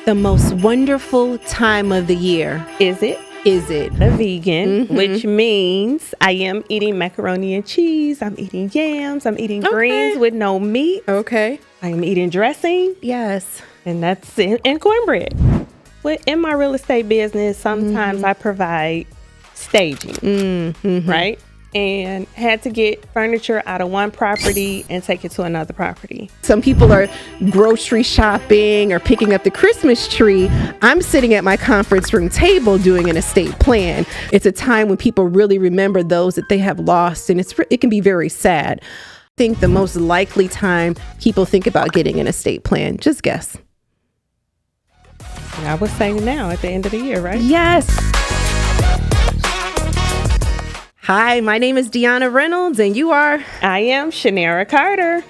The most wonderful time of the year. Is it? Is it? A vegan, which means I am eating macaroni and cheese. I'm eating yams. I'm eating greens with no meat. Okay. I am eating dressing. Yes. And that's it. And cornbread. In my real estate business, sometimes I provide staging, right? And had to get furniture out of one property and take it to another property. Some people are grocery shopping or picking up the Christmas tree. I'm sitting at my conference room table doing an estate plan. It's a time when people really remember those that they have lost, and it can be very sad. I think the most likely time people think about getting an estate plan, just guess. I was saying now at the end of the year, right? Yes. Hi, my name is Deanna Reynolds, and you are? I am Shanera Carter.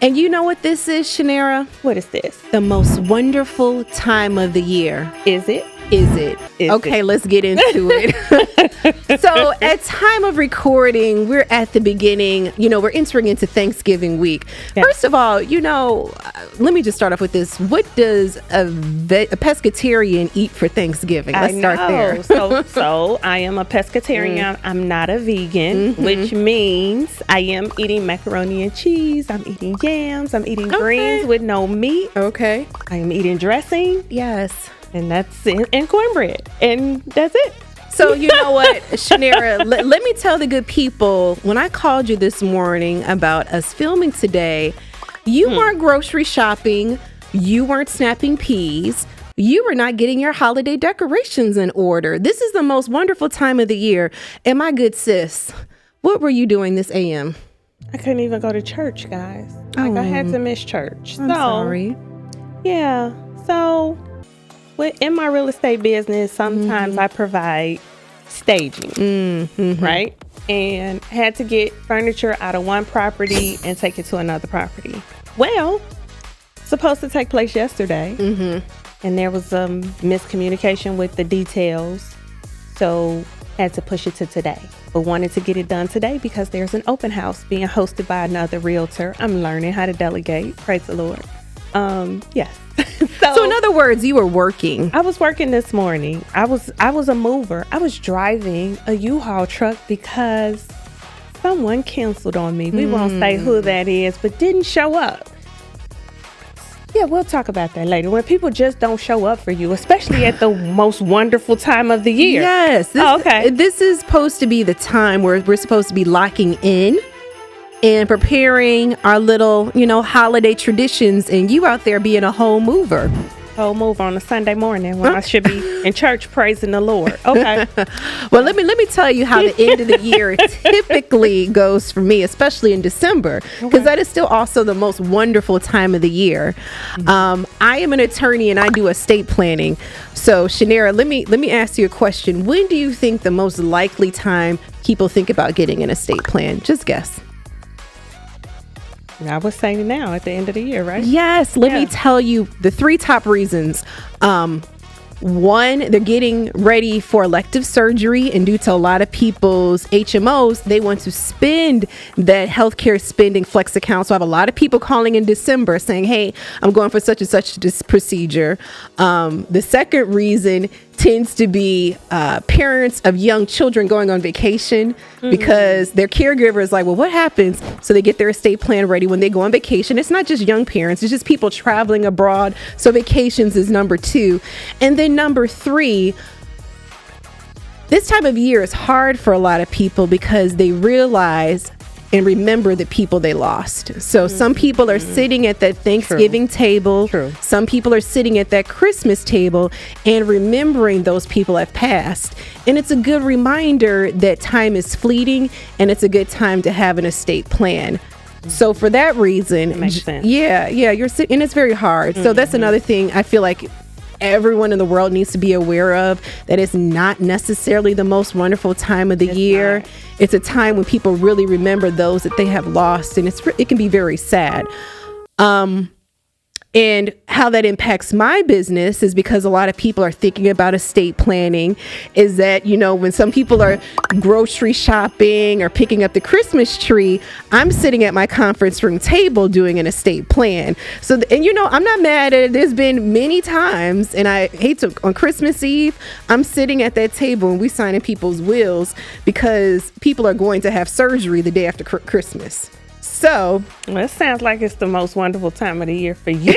And you know what this is, Shanera? What is this? The most wonderful time of the year. Is it? Is it? Okay, let's get into it. So at time of recording, we're at the beginning, we're entering into Thanksgiving week. Yeah. First of all, let me just start off with this. What does a pescatarian eat for Thanksgiving? Let's start there. So I am a pescatarian. I'm not a vegan, which means I am eating macaroni and cheese. I'm eating yams. I'm eating greens with no meat. Okay. I am eating dressing. Yes. And that's it. And cornbread. And that's it. So you know what, Shanera, let me tell the good people, when I called you this morning about us filming today, you weren't grocery shopping. You weren't snapping peas. You were not getting your holiday decorations in order. This is the most wonderful time of the year. And my good sis, what were you doing this AM? I couldn't even go to church, guys. I had to miss church. I'm sorry. Yeah. So in my real estate business, sometimes I provide staging, right? And had to get furniture out of one property and take it to another property. Well, supposed to take place yesterday, and there was miscommunication with the details, so had to push it to today. But wanted to get it done today because there's an open house being hosted by another realtor. I'm learning how to delegate. Praise the Lord. Yes. So in other words, you were working. I was working this morning. I was a mover. I was driving a U-Haul truck because someone canceled on me. We won't say who that is, but didn't show up. Yeah, we'll talk about that later. When people just don't show up for you, especially at the most wonderful time of the year. Yes. This is supposed to be the time where we're supposed to be locking in and preparing our little, holiday traditions, and you out there being a whole mover. Whole mover on a Sunday morning when I should be in church praising the Lord. Okay. Well, let me tell you how the end of the year typically goes for me, especially in December, because that is still also the most wonderful time of the year. I am an attorney and I do estate planning. So, Shanera, let me ask you a question. When do you think the most likely time people think about getting an estate plan? Just guess. I was saying now at the end of the year, right? Yes. Let me tell you the 3 top reasons. One, they're getting ready for elective surgery, and due to a lot of people's HMOs, they want to spend that healthcare spending flex account. So I have a lot of people calling in December saying, hey, I'm going for such and such this procedure. The second reason tends to be parents of young children going on vacation because their caregiver is like, well, what happens? So they get their estate plan ready when they go on vacation. It's not just young parents, it's just people traveling abroad. So vacations is number 2. And then number 3, this time of year is hard for a lot of people because they realize and remember the people they lost. So some people are sitting at that Thanksgiving table. Some people are sitting at that Christmas table and remembering those people have passed. And it's a good reminder that time is fleeting, and it's a good time to have an estate plan. So for that reason, that makes sense. You're sitting, and it's very hard. So that's another thing I feel like everyone in the world needs to be aware of, that it's not necessarily the most wonderful time of the year. It's a time when people really remember those that they have lost, and it can be very sad. And how that impacts my business is because a lot of people are thinking about estate planning, is that, you know, when some people are grocery shopping or picking up the Christmas tree, I'm sitting at my conference room table doing an estate plan. So, and you know, I'm not mad at it. There's been many times, and I hate to, on Christmas Eve, I'm sitting at that table and we signing people's wills because people are going to have surgery the day after Christmas. So, well, it sounds like it's the most wonderful time of the year for you.